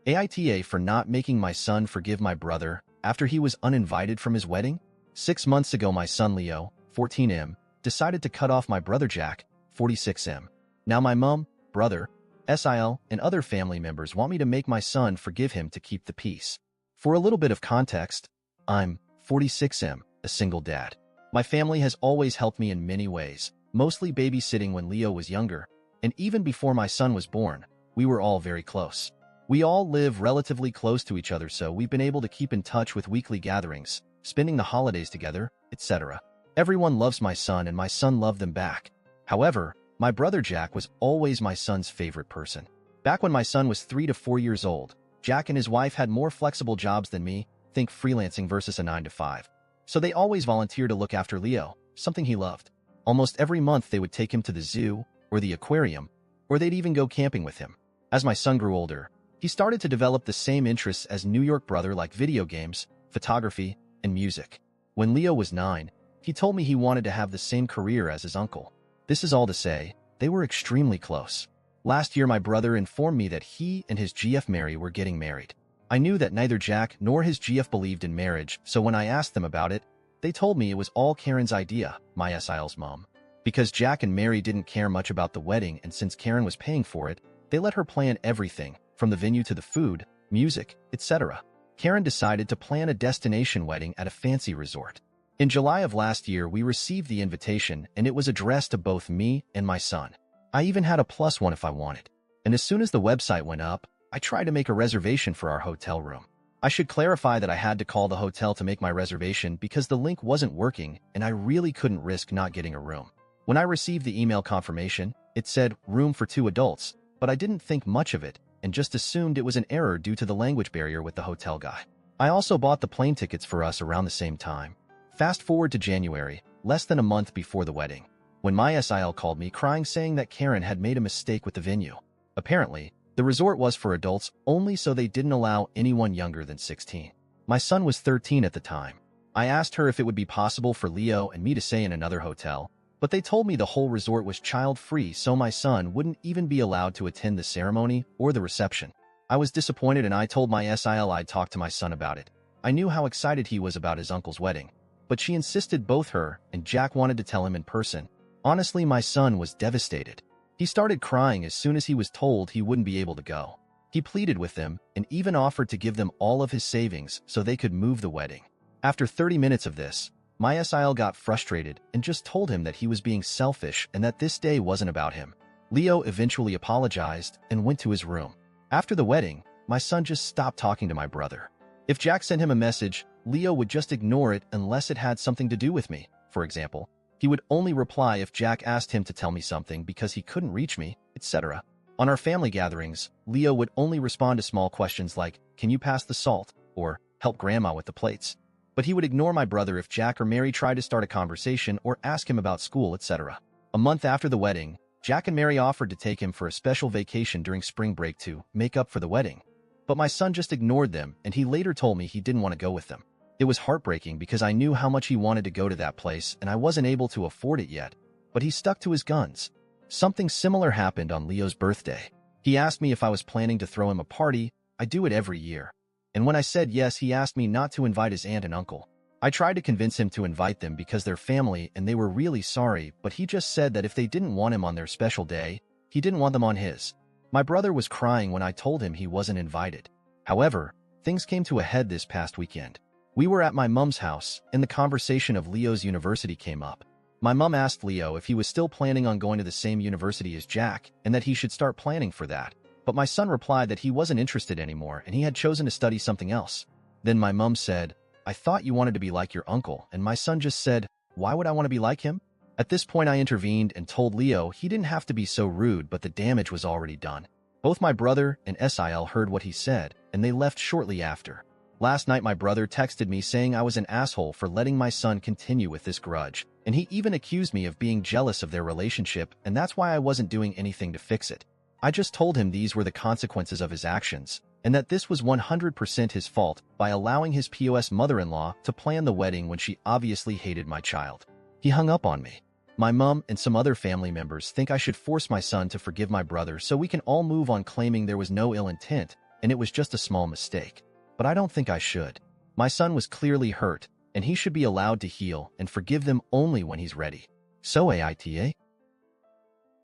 AITA for not making my son forgive my brother after he was uninvited from his wedding? 6 months ago, my son Leo, 14M, decided to cut off my brother Jack, 46M. Now my mom, brother, SIL, and other family members want me to make my son forgive him to keep the peace. For a little bit of context, I'm 46M, a single dad. My family has always helped me in many ways, mostly babysitting when Leo was younger, and even before my son was born, we were all very close. We all live relatively close to each other, so we've been able to keep in touch with weekly gatherings, spending the holidays together, etc. Everyone loves my son and my son loved them back. However, my brother Jack was always my son's favorite person. Back when my son was 3 to 4 years old, Jack and his wife had more flexible jobs than me, think freelancing versus a 9 to 5. So they always volunteered to look after Leo, something he loved. Almost every month they would take him to the zoo or the aquarium, or they'd even go camping with him. As my son grew older, he started to develop the same interests as New York brother, like video games, photography, and music. When Leo was 9, he told me he wanted to have the same career as his uncle. This is all to say, they were extremely close. Last year, my brother informed me that he and his GF Mary were getting married. I knew that neither Jack nor his GF believed in marriage, so when I asked them about it, they told me it was all Karen's idea, my SIL's mom. Because Jack and Mary didn't care much about the wedding, and since Karen was paying for it, they let her plan everything, from the venue to the food, music, etc. Karen decided to plan a destination wedding at a fancy resort. In July of last year, we received the invitation, and it was addressed to both me and my son. I even had a +1 if I wanted. And as soon as the website went up, I tried to make a reservation for our hotel room. I should clarify that I had to call the hotel to make my reservation because the link wasn't working and I really couldn't risk not getting a room. When I received the email confirmation, it said room for 2 adults, but I didn't think much of it and just assumed it was an error due to the language barrier with the hotel guy. I also bought the plane tickets for us around the same time. Fast forward to January, less than a month before the wedding, when my SIL called me crying saying that Karen had made a mistake with the venue. Apparently, the resort was for adults only, so they didn't allow anyone younger than 16. My son was 13 at the time. I asked her if it would be possible for Leo and me to stay in another hotel, but they told me the whole resort was child-free, so my son wouldn't even be allowed to attend the ceremony or the reception. I was disappointed and I told my SIL I'd talk to my son about it. I knew how excited he was about his uncle's wedding, but she insisted both her and Jack wanted to tell him in person. Honestly, my son was devastated. He started crying as soon as he was told he wouldn't be able to go. He pleaded with them and even offered to give them all of his savings so they could move the wedding. After 30 minutes of this, my SIL got frustrated and just told him that he was being selfish and that this day wasn't about him. Leo eventually apologized and went to his room. After the wedding, my son just stopped talking to my brother. If Jack sent him a message, Leo would just ignore it unless it had something to do with me. For example, he would only reply if Jack asked him to tell me something because he couldn't reach me, etc. On our family gatherings, Leo would only respond to small questions like, "Can you pass the salt?" or "Help grandma with the plates." But he would ignore my brother if Jack or Mary tried to start a conversation or ask him about school, etc. A month after the wedding, Jack and Mary offered to take him for a special vacation during spring break to make up for the wedding. But my son just ignored them, and he later told me he didn't want to go with them. It was heartbreaking because I knew how much he wanted to go to that place and I wasn't able to afford it yet, but he stuck to his guns. Something similar happened on Leo's birthday. He asked me if I was planning to throw him a party. I do it every year. And when I said yes, he asked me not to invite his aunt and uncle. I tried to convince him to invite them because they're family and they were really sorry, but he just said that if they didn't want him on their special day, he didn't want them on his. My brother was crying when I told him he wasn't invited. However, things came to a head this past weekend. We were at my mom's house, and the conversation of Leo's university came up. My mom asked Leo if he was still planning on going to the same university as Jack, and that he should start planning for that. But my son replied that he wasn't interested anymore, and he had chosen to study something else. Then my mom said, "I thought you wanted to be like your uncle," and my son just said, "Why would I want to be like him?" At this point, I intervened and told Leo he didn't have to be so rude, but the damage was already done. Both my brother and SIL heard what he said, and they left shortly after. Last night, my brother texted me saying I was an asshole for letting my son continue with this grudge, and he even accused me of being jealous of their relationship, and that's why I wasn't doing anything to fix it. I just told him these were the consequences of his actions, and that this was 100% his fault by allowing his POS mother-in-law to plan the wedding when she obviously hated my child. He hung up on me. My mom and some other family members think I should force my son to forgive my brother so we can all move on, claiming there was no ill intent, and it was just a small mistake. But I don't think I should. My son was clearly hurt, and he should be allowed to heal and forgive them only when he's ready. So AITA,